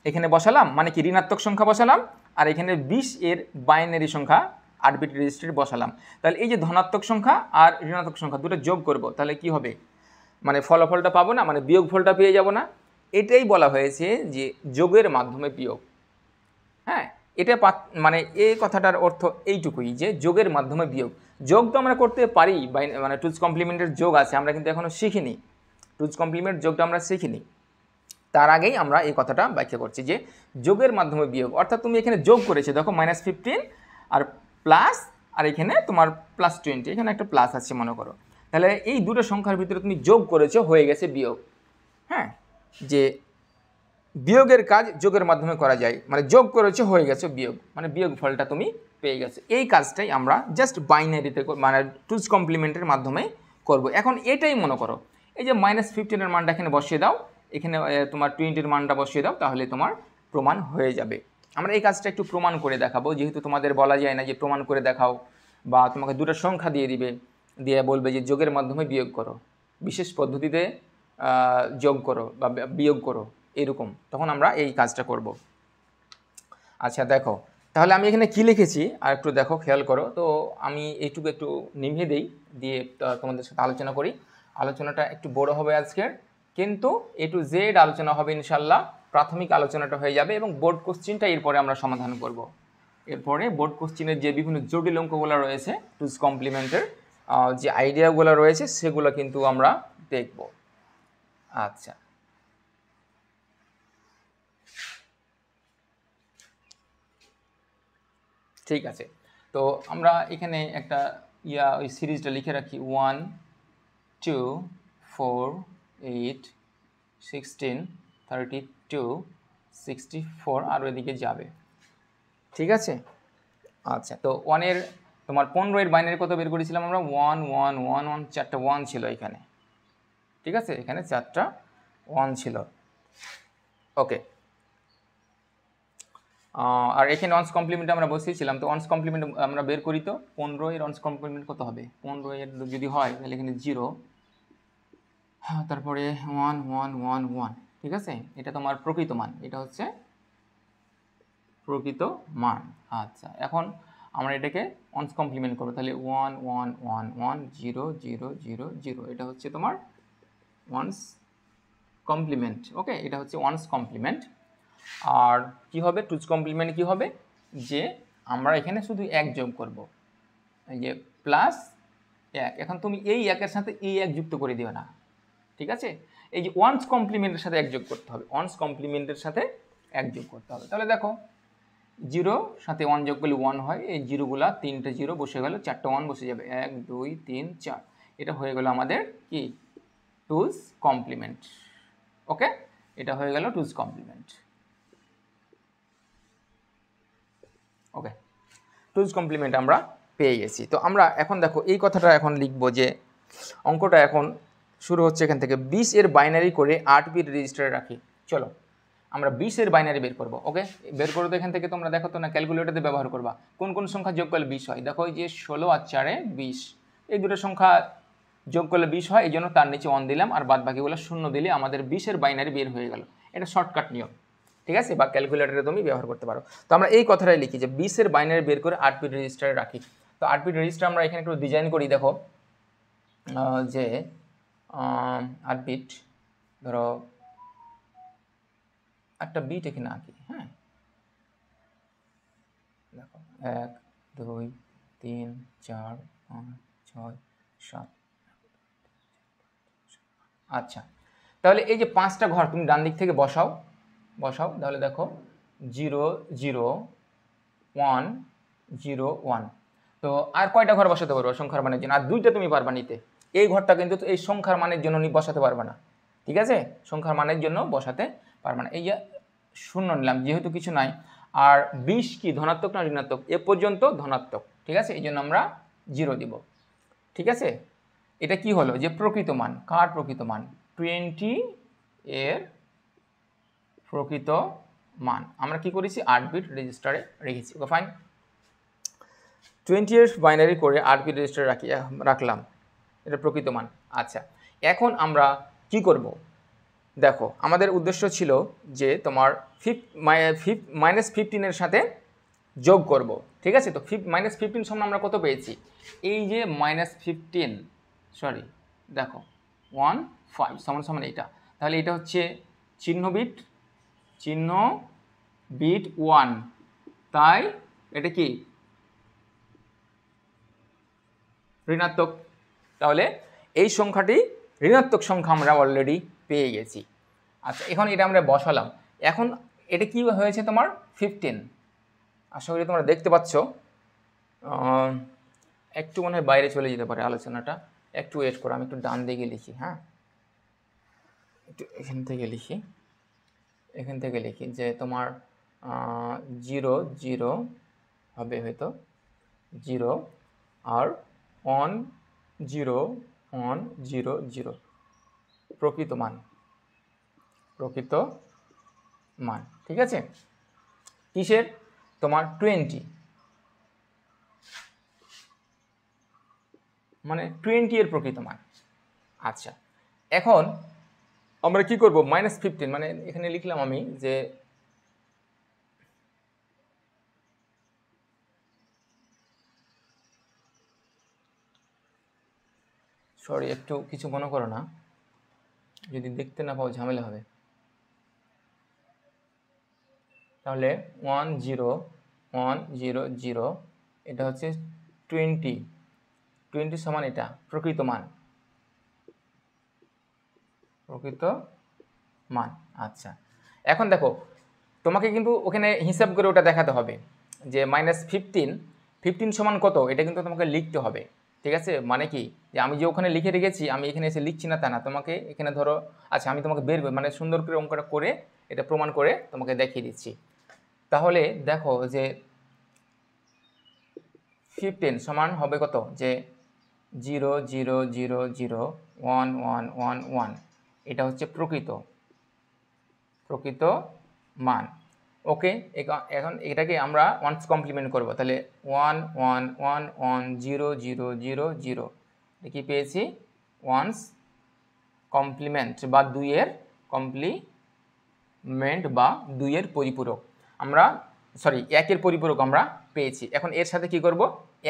এখানে বসালাম, মানে কি ঋণাত্মক সংখ্যা বসালাম, আর এখানে 20 এর বাইনারি সংখ্যা আরবিট্রারি রেজিস্টারে বসালাম। তাহলে এই যে ধনাত্মক সংখ্যা আর ঋণাত্মক সংখ্যা দুটো যোগ করব, তাহলে কি হবে? মানে ফলাফলটা পাবো না, মানে বিয়োগ ফলটা পেয়ে যাব না। এটাই বলা হয়েছে যে যোগের মাধ্যমে বিয়োগ। হ্যাঁ, এটা মানে এই কথাটার অর্থ এইটুকুই যে যোগের মাধ্যমে বিয়োগ। যোগ তো আমরা করতে পারি, মানে টুজ কমপ্লিমেন্টের যোগ আছে, আমরা কিন্তু এখনও শিখিনি। টুজ কমপ্লিমেন্ট যোগটা আমরা শিখিনি, তার আগেই আমরা এই কথাটা ব্যাখ্যা করছি যে যোগের মাধ্যমে বিয়োগ, অর্থাৎ তুমি এখানে যোগ করেছো, দেখো -15 আর প্লাস, আর এখানে তোমার +20, এখানে একটা প্লাস আছে মনে করো। তাহলে এই দুটো সংখ্যার ভিতরে তুমি যোগ করেছো, হয়ে গেছে বিয়োগ। হ্যাঁ, যে বিয়োগের কাজ যোগের মাধ্যমে করা যায়, মানে যোগ করেছো হয়ে গেছে বিয়োগ, মানে বিয়োগ ফলটা তুমি পেয়ে গেছো। এই কাজটাই আমরা জাস্ট বাইনারিতে মানে টুজ কমপ্লিমেন্টের মাধ্যমে করব। এখন এটাই মনে করো, এই যে -15 এর মানটা এখানে বসিয়ে দাও, এখানে তোমার 20 মানটা বসিয়ে দাও, তাহলে তোমার প্রমাণ হয়ে যাবে। আমরা এই কাজটা একটু প্রমাণ করে দেখাবো, যেহেতু তোমাদের বলা যায় না যে প্রমাণ করে দেখাও, বা তোমাকে দুটো সংখ্যা দিয়ে দিবে, দিয়ে বলবে যে যোগের মাধ্যমে বিয়োগ করো। বিশেষ পদ্ধতিতে যোগ করো বা বিয়োগ করো, এরকম, তখন আমরা এই কাজটা করব। আচ্ছা দেখো, তাহলে আমি এখানে কি লিখেছি আর একটু দেখো, খেয়াল করো। তো আমি এইটুকু একটু নিভিয়ে দিই, দিয়ে তোমাদের সাথে আলোচনা করি। আলোচনাটা একটু বড় হবে আজকের, কিন্তু এ টু জেড আলোচনা হবে ইনশাল্লাহ। প্রাথমিক আলোচনাটা হয়ে যাবে এবং বোর্ড কোশ্চিনটা এরপরে আমরা সমাধান করব। এরপরে বোর্ড কোশ্চিনের যে বিভিন্ন জটিল অঙ্কগুলো রয়েছে টুজ কমপ্লিমেন্টের যে আইডিয়াগুলো রয়েছে সেগুলো কিন্তু আমরা দেখব। আচ্ছা, ঠিক আছে। তো আমরা এখানে একটা ওই সিরিজটা লিখে রাখি, 1 2 4 8 16 32 64, আর ওইদিকে যাবে, ঠিক আছে। আচ্ছা, তো 1-এর তোমার 15-এর বাইনারি কত বের করেছিলাম আমরা? 1 1 1 1, 4টা 1 ছিল এখানে, ঠিক আছে, এখানে 4টা 1 ছিল। ওকে, আর এখানে ওয়ান্স কমপ্লিমেন্ট আমরা বসিয়েছিলাম, তো ওয়ান্স কমপ্লিমেন্ট আমরা বের করি। তো 15-এর ওয়ান্স কমপ্লিমেন্ট কত হবে? 15-এর যদি হয় তাহলে এখানে 0, হ্যাঁ, তারপরে 1 1 1 1, ঠিক আছে, এটা তোমার প্রকৃত মান, এটা হচ্ছে প্রকৃত মান। আচ্ছা, এখন আমরা এটাকে ওয়ান্স কমপ্লিমেন্ট করবো, তাহলে 1 1 1 1 0 0 0 0, এটা হচ্ছে তোমার ওয়ান্স কমপ্লিমেন্ট। ওকে, এটা হচ্ছে ওয়ান্স কমপ্লিমেন্ট। আর কি হবে টুজ কমপ্লিমেন্ট? কি হবে যে আমরা এখানে শুধু 1 যোগ করব, এই যে প্লাস 1। এখন তুমি এই 1-এর সাথে এই 1 যুক্ত করে দিও না, ঠিক আছে, এই যে ওয়ান্স কমপ্লিমেন্টের সাথে 1 যোগ করতে হবে, ওয়ান্স কমপ্লিমেন্টের সাথে 1 যোগ করতে হবে। তাহলে দেখো 0 সাথে 1 যোগ করলে 1 হয়, এই জিরোগুলা 3টে 0 বসে গেল, 4টা 1 বসে যাবে, 1 2 3 4, এটা হয়ে গেল আমাদের কি টুজ কমপ্লিমেন্ট। ওকে, এটা হয়ে গেল টুজ কমপ্লিমেন্ট। ওকে, টুজ কমপ্লিমেন্ট আমরা পেয়ে গেছি। তো আমরা এখন দেখো এই কথাটা এখন লিখব যে অঙ্কটা এখন শুরু হচ্ছে এখান থেকে, 20-এর বাইনারি করে 8 বিট রেজিস্টারে রাখি। চলো আমরা 20-এর বাইনারি বের করব। ওকে, বের করো তো এখান থেকে, তোমরা দেখো তো না, ক্যালকুলেটরে ব্যবহার করবা। কোন কোন সংখ্যা যোগ করলে 20 হয়? দেখো এই যে 16 আর 4-এ 20, এই দুটো সংখ্যা যোগ করলে 20 হয়, এই জন্য তার নিচে 1 দিলাম, আর বাদ বাকিগুলো 0 দিলে আমাদের 20-এর বাইনারি বের হয়ে গেল। এটা শর্টকাট নিয়ম, ঠিক আছে, বা ক্যালকুলেটরে তুমি ব্যবহার করতে পারো। তো আমরা এই কথাটাই লিখি যে 20-এর বাইনারি বের করে 8 বিট রেজিস্টারে রাখি। তো 8 বিট রেজিস্টার আমরা এখানে একটু ডিজাইন করি। দেখো যে 8 বিট, ধরো একটা বিট এখানে আঁকি, হ্যাঁ, দেখো 1 2 3 4 5 6 7। আচ্ছা, তাহলে এই যে 5টা ঘর তুমি ডান দিক থেকে বসাও, তাহলে দেখো 0 0 1 0 1। তো আর কয়টা ঘর বসাতে পারবো সংখ্যার মানের জন্য? আর 2টা তুমি পারবা নিতে। এই ঘরটা কিন্তু এই সংখ্যার মানের জন্য বসাতে পারবে না, ঠিক আছে, সংখ্যার মানের জন্য বসাতে পারবে না। এই যে 0 নিলাম, যেহেতু কিছু নাই। আর 20 কি ধনাত্মক না ঋণাত্মক? এ পর্যন্ত ধনাত্মক, ঠিক আছে, এই জন্য আমরা 0 দিব, ঠিক আছে। এটা কি হলো যে প্রকৃত মান। কার প্রকৃত মান? 20 এর প্রকৃত মান আমরা কি করেছি? 8 বিট রেজিস্টারে রেখেছি। ওকে, ফাইন। 20 এর বাইনারি করে 8 বিট রেজিস্টারে রাখলাম, এটা প্রকৃত মান। আচ্ছা, এখন আমরা কি করব? দেখো আমাদের উদ্দেশ্য ছিল যে তোমার -15 এর সাথে যোগ করব, ঠিক আছে। তো -15 সমান আমরা কত পেয়েছি? এই যে -15, সরি দেখো 1 5 সমান সমান এইটা, তাহলে এটা হচ্ছে চিহ্ন বিট 1, তাই এটা কি ঋণাত্মক। তাহলে এই সংখ্যাটি ঋণাত্মক সংখ্যা আমরা অলরেডি পেয়ে গেছি। আচ্ছা, এখন এটা আমরা বসালাম। এখন এটা কি হয়েছে তোমার 15। আশা করি তোমরা দেখতে পাচ্ছ। একটু মনে হয় বাইরে চলে যেতে পারে আলোচনাটা, একটু ওয়েট করো, আমি একটু ডান দিকে লিখি, হ্যাঁ, একটু এখান থেকে লিখি যে তোমার 0 0 হবে হয়তো 0, আর 1 0 1 0 0, প্রকৃত মান, ঠিক আছে। কিসের? তোমার 20, মানে 20 এর প্রকৃত মান। আচ্ছা, এখন আমরা কি করব -15 মানে এখানে লিখলাম আমি যে সরি একটু কিছু মনে করো না, যদি দেখতে না পাও ঝামেলা হবে। তাহলে 1 0 1 0 0 এটা হচ্ছে 20 সমান এটা প্রকৃত মান, আচ্ছা এখন দেখো তোমাকে কিন্তু ওখানে হিসাব করে ওটা দেখাতে হবে যে -15 সমান কত, এটা কিন্তু তোমাকে লিখতে হবে। ঠিক আছে, মানে কি যে আমি যে ওখানে লিখে রেখেছি আমি এখানে এসে লিখছি না তা না, তোমাকে এখানে ধরো আচ্ছা আমি তোমাকে বের মানে সুন্দর করে অঙ্কটা করে এটা প্রমাণ করে তোমাকে দেখিয়ে দিচ্ছি। তাহলে দেখো যে 15 সমান হবে কত, যে 0 0 0 0 1 1 1 1, এটা হচ্ছে প্রকৃত মান। ওকে, এখন এটাকে আমরা ওয়ান্স কমপ্লিমেন্ট করব, তাহলে 1 1 1 1 0 0 0 0 কি পেয়েছি, ওয়ান্স কমপ্লিমেন্ট বা 2 এর কমপ্লিমেন্ট বা 2 এর পরিপূরক আমরা সরি 1 এর পরিপূরক আমরা পেয়েছি। এখন এর সাথে কি করব,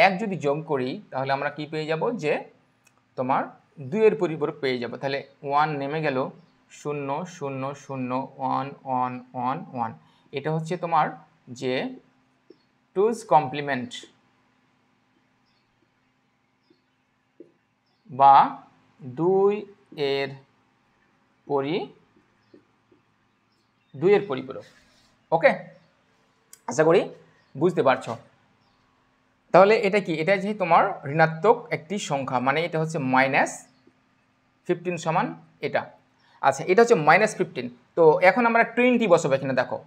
1 যদি যোগ করি তাহলে আমরা কি পেয়ে যাব, যে তোমার 2 এর পরিপূরক পেয়ে যাব। তাহলে 1 নেমে গেল, 0 0 0 1 1 1 1, এটা হচ্ছে তোমার যে 2's কমপ্লিমেন্ট বা 2 এর পরিপূরক। ওকে, আশা করি বুঝতে পারছো। তাহলে এটা কি, এটা যে তোমার ঋণাত্মক একটি সংখ্যা, মানে এটা হচ্ছে -15 সমান এটা। আচ্ছা এটা হচ্ছে -15, তো এখন আমরা 20 বসাবো এখানে। দেখো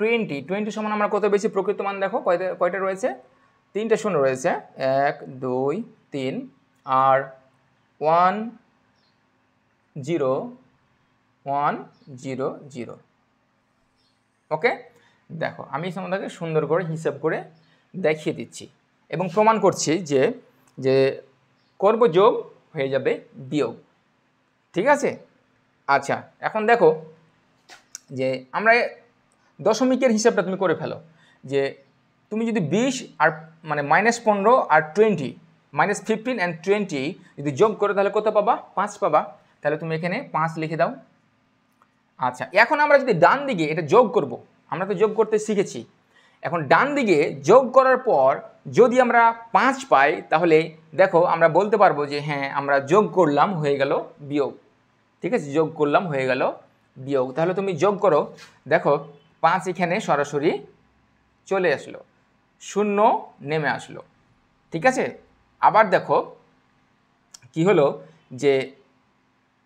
20 সমান আমরা কত বেশি প্রকৃত মান, দেখো কয়টা রয়েছে, 3টে শূন্য রয়েছে, 1 2 3 আর 1 0 1 0 0। ওকে, দেখো আমি তোমাদেরকে সুন্দর করে হিসাব করে দেখিয়ে দিচ্ছি এবং প্রমাণ করছি যে করব যোগ হয়ে যাবে বিয়োগ। ঠিক আছে, আচ্ছা এখন দেখো যে আমরা দশমিকের হিসাবটা তুমি করে ফেলো, যে তুমি যদি 20 আর মানে -15 আর 20 -15 অ্যান্ড 20 যদি যোগ করো তাহলে কত পাবা, 5 পাবা। তাহলে তুমি এখানে 5 লিখে দাও। আচ্ছা এখন আমরা যদি ডান দিকে এটা যোগ করব, আমরা তো যোগ করতে শিখেছি, এখন ডান দিকে যোগ করার পর যদি আমরা 5 পাই তাহলে দেখো আমরা বলতে পারবো যে হ্যাঁ আমরা যোগ করলাম হয়ে গেল বিয়োগ। ঠিক আছে, যোগ করলাম হয়ে গেল বিয়োগ। তাহলে তুমি যোগ করো, দেখো 5 এখানে সরাসরি চলে আসলো, 0 নেমে আসলো। ঠিক আছে, আবার দেখো কি হলো, যে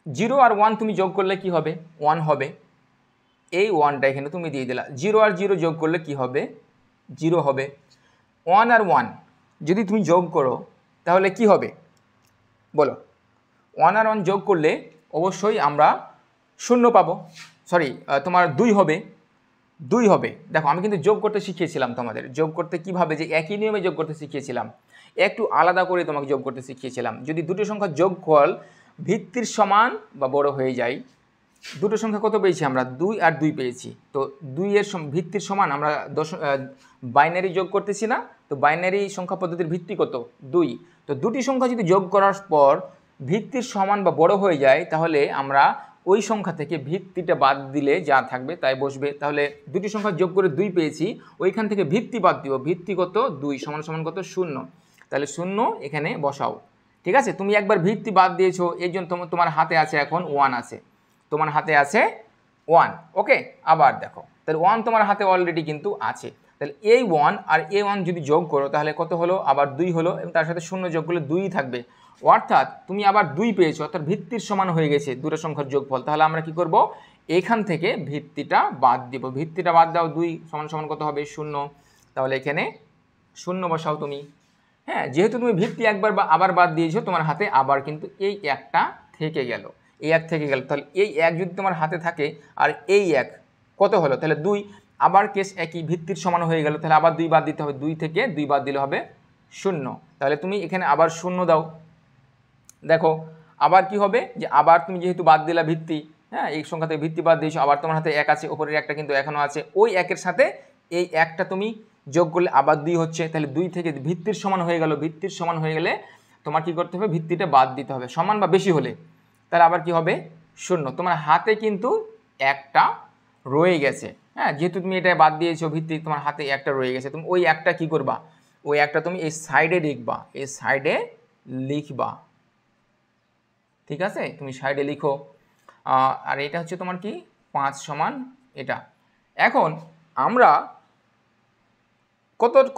0 আর 1 তুমি যোগ করলে কি হবে, 1 হবে, এই 1টা এখানে তুমি দিয়ে দিলা। 0 আর 0 যোগ করলে কি হবে, 0 হবে। 1 আর 1 যদি তুমি যোগ করো তাহলে কি হবে বলো, 1 আর 1 যোগ করলে অবশ্যই আমরা 0 পাবো, সরি তোমার 2 হবে। দেখো আমি কিন্তু যোগ করতে শিখিয়েছিলাম তোমাদের, যোগ করতে কিভাবে, যে একই নিয়মে যোগ করতে শিখিয়েছিলাম, একটু আলাদা করে তোমাকে যোগ করতে শিখিয়েছিলাম। যদি দুটো সংখ্যা যোগফল ভিত্তির সমান বা বড় হয়ে যায়, দুটো সংখ্যা কত পেয়েছি আমরা, 2 আর 2 পেয়েছি, তো 2 এর ভিত্তির সমান আমরা বাইনারি যোগ করতেছি না, তো বাইনারি সংখ্যা পদ্ধতির ভিত্তি কত, 2, তো দুটি সংখ্যা যদি যোগ করার পর ভিত্তির সমান বা বড় হয়ে যায় তাহলে আমরা ওই সংখ্যা থেকে ভিত্তিটা বাদ দিলে যা থাকবে তাই বসবে। তাহলে দুটি সংখ্যা যোগ করে 2 পেয়েছি, ওইখান থেকে ভিত্তি বাদ দিব, ভিত্তি কত 2 সমান সমান কত 0, তাহলে 0 এখানে বসাও। ঠিক আছে, তুমি একবার ভিত্তি বাদ দিয়েছো, এই জন্য তোমার হাতে আছে এখন 1 আছে, তোমার হাতে আছে 1। ওকে, আবার দেখো তাহলে 1 তোমার হাতে অলরেডি কিন্তু আছে, তাহলে এই 1 আর এই 1 যদি যোগ করো তাহলে কত হলো, আবার 2 হলো, এবং তার সাথে 0 যোগ করলে 2 থাকবে, অর্থাৎ তুমি আবার 2 পেয়েছো, অর্থাৎ ভিত্তির সমান হয়ে গেছে দুটো সংখ্যার যোগফল। তাহলে আমরা কি করব, এখান থেকে ভিত্তিটা বাদ দিব, ভিত্তিটা বাদ দাও, 2 সমান সমান কত হবে 0, তাহলে এখানে 0 বসাও তুমি। হ্যাঁ, যেহেতু তুমি ভিত্তি একবার বা আবার বাদ দিয়েছো, তোমার হাতে আবার কিন্তু এই একটা থেকে গেল, এই 1 থেকে গেল, তাহলে এই 1 যদি তোমার হাতে থাকে আর এই 1 কত হলো, তাহলে 2, আবার কেস একই, ভিত্তির সমান হয়ে গেল, তাহলে আবার 2 বাদ দিতে হবে, 2 থেকে 2 বাদ দিলে হবে 0, তাহলে তুমি এখানে আবার 0 দাও। দেখো আবার কি হবে যে আবার তুমি যেহেতু বাদ দিলা ভিত্তি, হ্যাঁ এই সংখ্যা থেকে ভিত্তি বাদ দিয়েছো, আবার তোমার হাতে 1 আছে, ওপরের একটা কিন্তু এখনও আছে, ওই 1-এর সাথে এই 1টা তুমি যোগ করলে আবার 2 হচ্ছে, তাহলে 2 থেকে ভিত্তির সমান হয়ে গেল। ভিত্তির সমান হয়ে গেলে তোমার কি করতে হবে, ভিত্তিটা বাদ দিতে হবে, সমান বা বেশি হলে। তাহলে আবার কি হবে, 0। তোমার হাতে কিন্তু 1টা রয়ে গেছে, হ্যাঁ যেহেতু তুমি এটা বাদ দিয়েছো ভিত্তি, তোমার হাতে 1টা রয়ে গেছে। তুমি ওই 1টা কি করবা, ওই 1টা তুমি এই সাইডে লিখবা, এই সাইডে লিখবা, ঠিক আছে, তুমি সাইডে লিখো। আর এটা হচ্ছে তোমার কি 5 সমান এটা। এখন আমরা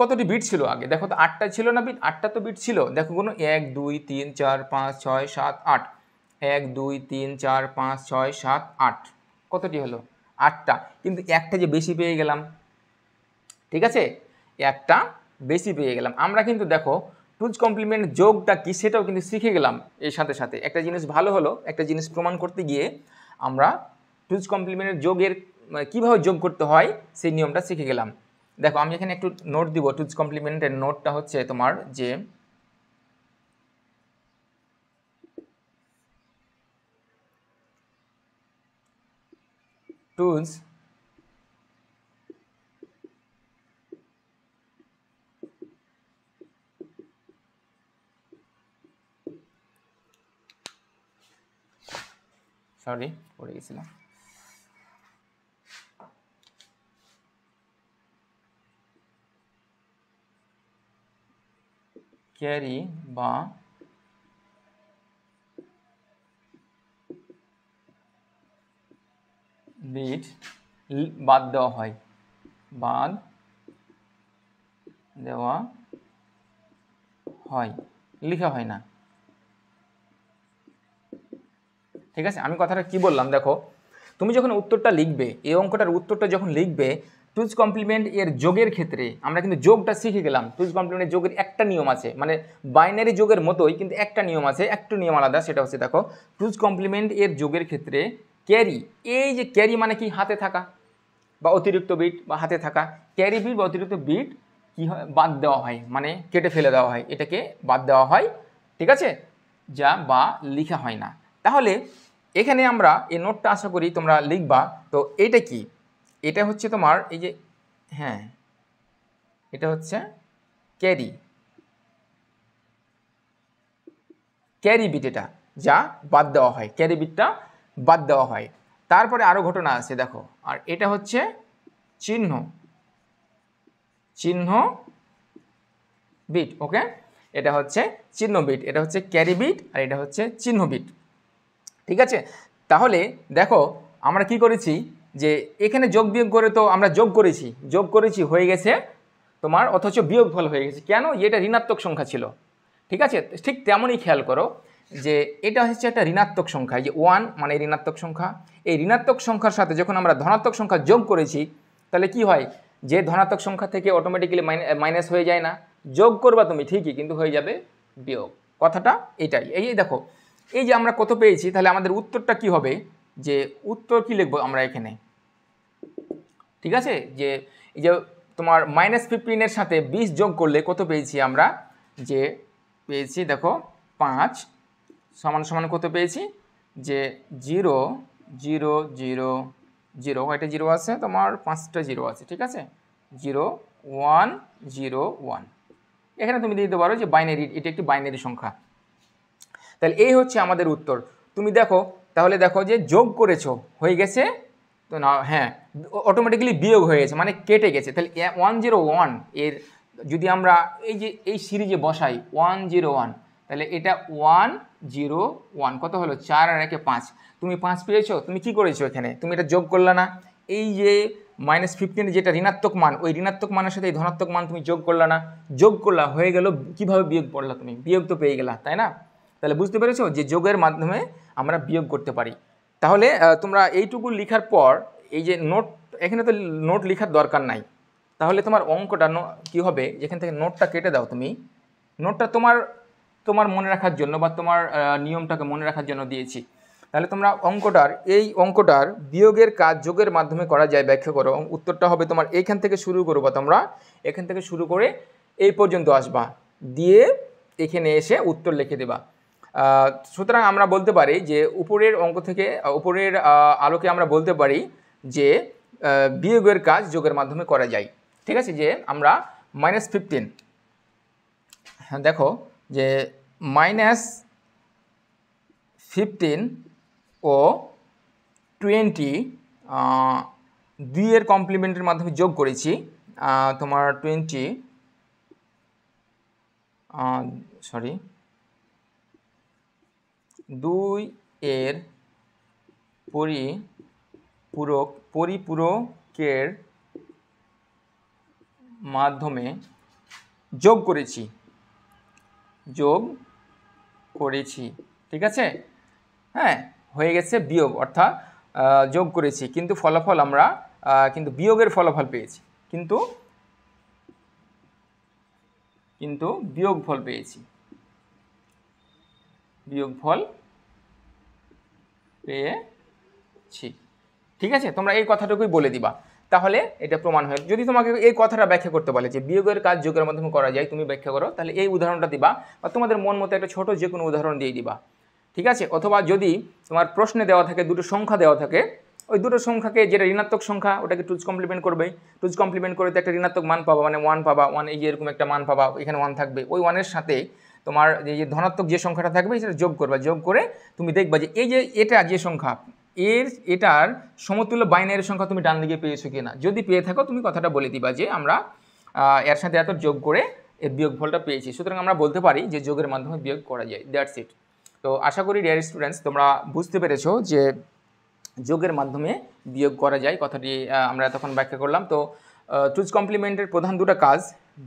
কতটি বিট ছিল আগে দেখো তো, 8টা ছিল না বিট, 8টা তো বিট ছিল, দেখো কোনো 1 2 3 4 5 6 7 8, 1 2 3 4 5 6 7 8, কতটি হলো 8টা, কিন্তু একটা যে বেশি পেয়ে গেলাম, ঠিক আছে, একটা বেশি পেয়ে গেলাম। আমরা কিন্তু দেখো টুজ কমপ্লিমেন্ট যোগটা কি সেটাও কিন্তু শিখে গেলাম। এর সাথে সাথে একটা জিনিস ভালো হলো, একটা জিনিস প্রমাণ করতে গিয়ে আমরা টুজ কমপ্লিমেন্টের যোগের কীভাবে যোগ করতে হয় সেই নিয়মটা শিখে গেলাম। দেখো আমি এখানে একটু নোট দিব, টুজ কমপ্লিমেন্টের নোটটা হচ্ছে তোমার যে টুজ সরি পড়ে গেছিলাম, ক্যারি বা বিট বাদ দেওয়া হয়, বাদ দেওয়া হয়, লেখা হয় না, ঠিক আছে। আমি কথাটা কি বললাম দেখো, তুমি যখন উত্তরটা লিখবে, এই অঙ্কটার উত্তরটা যখন লিখবে, টুজ কমপ্লিমেন্ট এর যোগের ক্ষেত্রে আমরা কিন্তু যোগটা শিখে গেলাম। টুজ কমপ্লিমেন্টের যোগের একটা নিয়ম আছে, মানে বাইনারি যোগের মতোই কিন্তু একটা নিয়ম আছে, একটু নিয়ম আলাদা, সেটা হচ্ছে দেখো টুজ কমপ্লিমেন্ট এর যোগের ক্ষেত্রে ক্যারি, এই যে ক্যারি মানে কি, হাতে থাকা বা অতিরিক্ত বিট বা হাতে থাকা, ক্যারি বিট বা অতিরিক্ত বিট কি হয়, বাদ দেওয়া হয়, মানে কেটে ফেলে দেওয়া হয়, এটাকে বাদ দেওয়া হয়, ঠিক আছে, যা বা লেখা হয় না। তাহলে এখানে আমরা এই নোটটা আশা করি তোমরা লিখবা। তো এটা কি, এটা হচ্ছে তোমার এই যে, হ্যাঁ এটা হচ্ছে ক্যারি, ক্যারি বিট, এটা যা বাদ দেওয়া হয়, ক্যারি বিটটা বাদ দেওয়া হয়। তারপরে আরও ঘটনা আছে দেখো, আর এটা হচ্ছে চিহ্ন, চিহ্ন বিট, ওকে, এটা হচ্ছে চিহ্ন বিট, এটা হচ্ছে ক্যারি বিট আর এটা হচ্ছে চিহ্ন বিট, ঠিক আছে। তাহলে দেখো আমরা কি করেছি, যে এখানে যোগ বিয়োগ করে তো আমরা যোগ করেছি হয়ে গেছে তোমার, অথচ বিয়োগফল হয়ে গেছে কেন, এটা ঋণাত্মক সংখ্যা ছিল, ঠিক আছে। ঠিক তেমনই খেয়াল করো যে এটা হচ্ছে একটা ঋণাত্মক সংখ্যা, যে 1 মানে ঋণাত্মক সংখ্যা, এই ঋণাত্মক সংখ্যার সাথে যখন আমরা ধনাত্মক সংখ্যা যোগ করেছি, তাহলে কি হয়, যে ধনাত্মক সংখ্যা থেকে অটোমেটিক্যালি মাইনাস হয়ে যায় না, যোগ করবা তুমি ঠিকই কিন্তু হয়ে যাবে বিয়োগ, কথাটা এটাই। এই দেখো এই যে আমরা কত পেয়েছি, তাহলে আমাদের উত্তরটা কি হবে, যে উত্তর কি লিখবো আমরা এখানে, ঠিক আছে, যে এই যে তোমার -15 সাথে 20 যোগ করলে কত পেয়েছি আমরা, যে পেয়েছি দেখো 5 সমান সমান কত পেয়েছি, যে 0 0 0 0, কয়টা 0 আছে তোমার, 5টা 0 আছে, ঠিক আছে, 0 1 0 1, এখানে তুমি দিতে পারো যে বাইনারি, এটা একটি বাইনারি সংখ্যা। তাহলে এই হচ্ছে আমাদের উত্তর। তুমি দেখো তাহলে দেখো যে যোগ করেছো হয়ে গেছে তো না, হ্যাঁ অটোমেটিক্যালি বিয়োগ হয়ে গেছে মানে কেটে গেছে। তাহলে 101 এর যদি আমরা এই যে এই সিরিজে বসাই 101, তাহলে এটা 101 কত হলো, 4 আর 1 5, তুমি 5 পেয়েছো, তুমি কি করেছো এখানে, তুমি এটা যোগ করলা না, এই যে -15 যেটা ঋণাত্মক মান, ওই ঋণাত্মক মানের সাথে এই ধনাত্মক মান তুমি যোগ করলা না, যোগ করলা হয়ে গেল, কিভাবে বিয়োগ করলা, তুমি বিয়োগ তো পেয়ে গেলা, তাই না। তাহলে বুঝতে পেরেছো যে যোগের মাধ্যমে আমরা বিয়োগ করতে পারি। তাহলে তোমরা এইটুকু লেখার পর এই যে নোট, এখানে তো নোট লেখার দরকার নাই, তাহলে তোমার অঙ্কটা কী হবে, যেখান থেকে নোটটা কেটে দাও তুমি, নোটটা তোমার মনে রাখার জন্য বা তোমার নিয়মটাকে মনে রাখার জন্য দিয়েছি। তাহলে তোমরা এই অঙ্কটার বিয়োগের কাজ যোগের মাধ্যমে করা যায় ব্যাখ্যা করো। উত্তরটা হবে তোমার এইখান থেকে শুরু করবো, তোমরা এখান থেকে শুরু করে এই পর্যন্ত আসবা, দিয়ে এখানে এসে উত্তর লিখে দেবা। সুতরাং আমরা বলতে পারি যে উপরের অঙ্ক থেকে উপরের আলোকে আমরা বলতে পারি যে বিয়োগের কাজ যোগের মাধ্যমে করা যায়। ঠিক আছে, যে আমরা -15, হ্যাঁ দেখো যে -15 ও 20 দুইয়ের কমপ্লিমেন্টের মাধ্যমে যোগ করেছি। তোমার 2 এর পরিপূরকের মাধ্যমে যোগ করেছি। ঠিক আছে, হ্যাঁ হয়ে গেছে বিয়োগ, অর্থাৎ যোগ করেছি কিন্তু ফলাফল আমরা কিন্তু বিয়োগের ফলাফল পেয়েছি, কিন্তু বিয়োগফল পেয়েছি, ঠিক আছে, তোমরা এই কথাটুকুই বলে দিবা, তাহলে এটা প্রমাণ হয়। যদি তোমাকে এই কথাটা ব্যাখ্যা করতে বলে যে বিয়োগের কাজ যোগের মাধ্যমে করা যায়, তুমি ব্যাখ্যা করো, তাহলে এই উদাহরণটা দিবা, বা তোমাদের মন মতো একটা ছোট যে কোনো উদাহরণ দিয়ে দিবা। ঠিক আছে, অথবা যদি তোমার প্রশ্নে দেওয়া থাকে দুটো সংখ্যা দেওয়া থাকে, ওই দুটো সংখ্যাকে যেটা ঋণাত্মক সংখ্যা ওটাকে টুজ কমপ্লিমেন্ট করবে, টুজ কমপ্লিমেন্ট করে তো একটা ঋণাত্মক মান পাবা, মানে 1 পাবা, 1 এই যে এরকম একটা মান পাবা, এখানে 1 থাকবে, ওই 1-এর সাথে তোমার যে ধনাত্মক যে সংখ্যাটা থাকবে সেটা যোগ করবা, যোগ করে তুমি দেখবা যে এই যে এটা যে সংখ্যা এটার সমতুল্য বাইনারি সংখ্যা তুমি ডান দিকে পেয়েছো কিনা। যদি পেয়ে থাকো তুমি কথাটা বলে দিবা যে আমরা এর সাথে এত যোগ করে এর বিয়োগফলটা পেয়েছি। সুতরাং আমরা বলতে পারি যে যোগের মাধ্যমে বিয়োগ করা যায়। That's it. তো আশা করি ডিয়ার স্টুডেন্টস তোমরা বুঝতে পেরেছো যে যোগের মাধ্যমে বিয়োগ করা যায়, কথাটি আমরা এতক্ষণ ব্যাখ্যা করলাম। তো টুজ কমপ্লিমেন্টের প্রধান দুটো কাজ,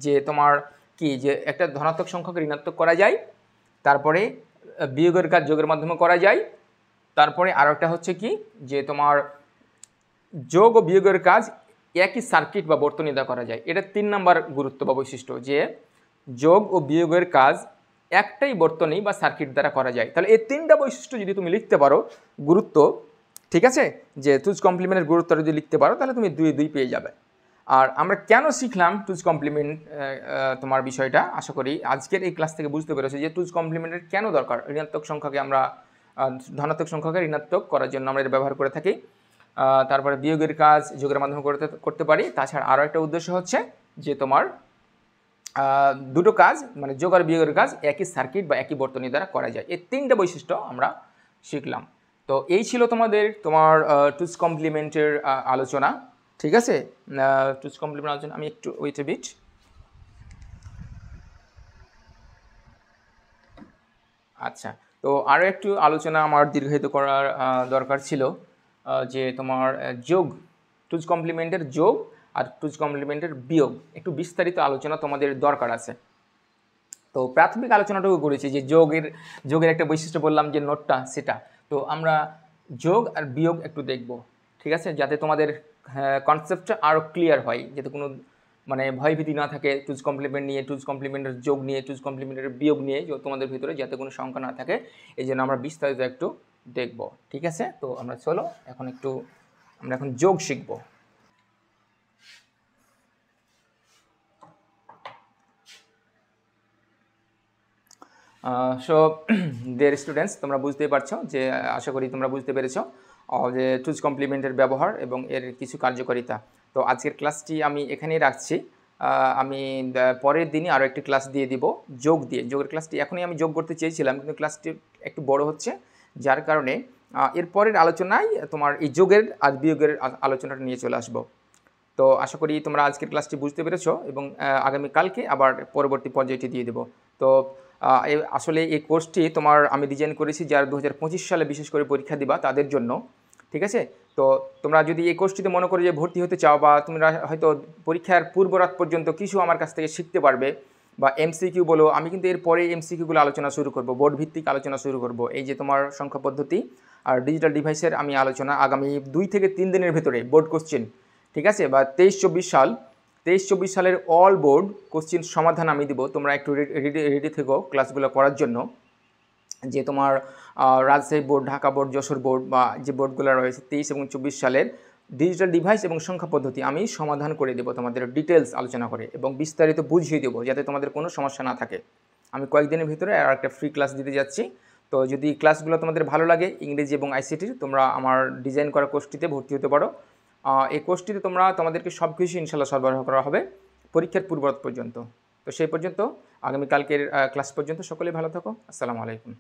যে তোমার কি যে একটা ধনাত্মক সংখ্যাকে ঋণাত্মক করা যায়, তারপরে বিয়োগের কাজ যোগের মাধ্যমে করা যায়, তারপরে আরও একটা হচ্ছে কি যে তোমার যোগ ও বিয়োগের কাজ একই সার্কিট বা বর্তনী দ্বারা করা যায়। এটা 3 নম্বর গুরুত্ব বা বৈশিষ্ট্য, যে যোগ ও বিয়োগের কাজ একটাই বর্তনী বা সার্কিট দ্বারা করা যায়। তাহলে এই 3টা বৈশিষ্ট্য যদি তুমি লিখতে পারো গুরুত্ব, ঠিক আছে, যে টুজ কমপ্লিমেন্টের গুরুত্ব যদি লিখতে পারো তাহলে তুমি 2 পেয়ে যাবে। আর আমরা কেন শিখলাম টুজ কমপ্লিমেন্ট তোমার বিষয়টা, আশা করি আজকের এই ক্লাস থেকে বুঝতে পেরেছো যে টুজ কমপ্লিমেন্টের কেন দরকার। ঋণাত্মক সংখ্যাকে আমরা ধনাত্মক সংখ্যাকে ঋণাত্মক করার জন্য আমরা এটা ব্যবহার করে থাকি, তারপরে বিয়োগের কাজ যোগের মাধ্যমে করতে পারি। তাছাড়া আরও একটা উদ্দেশ্য হচ্ছে যে তোমার দুটো কাজ মানে যোগ আর বিয়োগের কাজ একই সার্কিট বা একই বর্তনী দ্বারা করা যায়। এই 3টা বৈশিষ্ট্য আমরা শিখলাম। তো এই ছিল তোমার টুজ কমপ্লিমেন্টের আলোচনা। ঠিক আছে, টুজ কমপ্লিমেন্ট আলোচনা আমি একটু ওয়েট এ বিট। আচ্ছা, তো আরও একটু আলোচনা আমার দীর্ঘায়িত করার দরকার ছিল, যে তোমার যোগ, টুজ কমপ্লিমেন্টের যোগ আর টুজ কমপ্লিমেন্টের বিয়োগ একটু বিস্তারিত আলোচনা তোমাদের দরকার আছে। তো প্রাথমিক আলোচনাটুকু করেছি যে যোগের একটা বৈশিষ্ট্য বললাম যে নোটটা, সেটা তো আমরা যোগ আর বিয়োগ একটু দেখব। ঠিক আছে, যাতে তোমাদের কনসেপ্টটা আরও ক্লিয়ার হয়, যাতে কোনো মানে ভয়ভীতি না থাকে টুজ কমপ্লিমেন্ট নিয়ে, টুজ কমপ্লিমেন্টের যোগ নিয়ে, টুজ কমপ্লিমেন্টের বিয়োগ নিয়ে, তোমাদের ভিতরে যাতে কোনো শঙ্কা না থাকে, এই জন্য আমরা বিস্তারিত একটু দেখব। ঠিক আছে, তো আমরা চলো আমরা এখন যোগ শিখব। সো ডিয়ার স্টুডেন্টস, তোমরা বুঝতেই পারছো যে আশা করি তোমরা বুঝতে পেরেছো যে টুজ কমপ্লিমেন্টের ব্যবহার এবং এর কিছু কার্যকারিতা। তো আজকের ক্লাসটি আমি এখানেই রাখছি। আমি পরের দিনই আরও একটি ক্লাস দিয়ে দিব যোগের ক্লাসটি এখনই আমি যোগ করতে চেয়েছিলাম, কিন্তু ক্লাসটি একটু বড় হচ্ছে, যার কারণে এর পরের আলোচনায় তোমার এই যোগের আর বিয়োগের আলোচনাটা নিয়ে চলে আসবো। তো আশা করি তোমরা আজকের ক্লাসটি বুঝতে পেরেছো এবং আগামীকালকে আবার পরবর্তী পর্যায়টি দিয়ে দেবো। তো আসলে এই কোর্সটি আমি ডিজাইন করেছি যারা 2025 সালে বিশেষ করে পরীক্ষা দিবা তাদের জন্য। ঠিক আছে, তো তোমরা যদি এই কোর্সটিতে মনে করো যে ভর্তি হতে চাও, বা তোমরা হয়তো পরীক্ষার পূর্ব রাত পর্যন্ত কিছু আমার কাছ থেকে শিখতে পারবে, বা এমসিকিউ বলো, আমি কিন্তু এরপরে এমসিকিউগুলো আলোচনা শুরু করব, বোর্ড ভিত্তিক আলোচনা শুরু করব। এই যে তোমার সংখ্যা পদ্ধতি আর ডিজিটাল ডিভাইসের আমি আলোচনা আগামী 2 থেকে 3 দিনের ভেতরে বোর্ড কোশ্চেন, ঠিক আছে, বা 23-24 সালের অল বোর্ড কোশ্চেন সমাধান আমি দিব। তোমরা একটু রেডি থেকো ক্লাসগুলো করার জন্য, যে তোমার Rajshahi board, Dhaka board, Jessore board বা যে বোর্ডগুলো রয়েছে 23 এবং 24 সালের ডিজিটাল ডিভাইস এবং সংখ্যা পদ্ধতি আমি সমাধান করে দেবো তোমাদের ডিটেলস আলোচনা করে, এবং বিস্তারিত বুঝিয়ে দেবো যাতে তোমাদের কোনো সমস্যা না থাকে। আমি কয়েকদিনের ভিতরে আর একটা ফ্রি ক্লাস দিতে যাচ্ছি। তো যদি ক্লাসগুলো তোমাদের ভালো লাগে ইংরেজি এবং আইসিটির, তোমরা আমার ডিজাইন করা কোর্সটিতে ভর্তি হতে পারো। এই কোর্সটিতে তোমাদেরকে সব কিছু ইনশাল্লাহ সরবরাহ করা হবে পরীক্ষার পূর্বরাত পর্যন্ত। তো সেই পর্যন্ত আগামীকালকের ক্লাস পর্যন্ত সকলেই ভালো থাকো। আসসালামু আলাইকুম।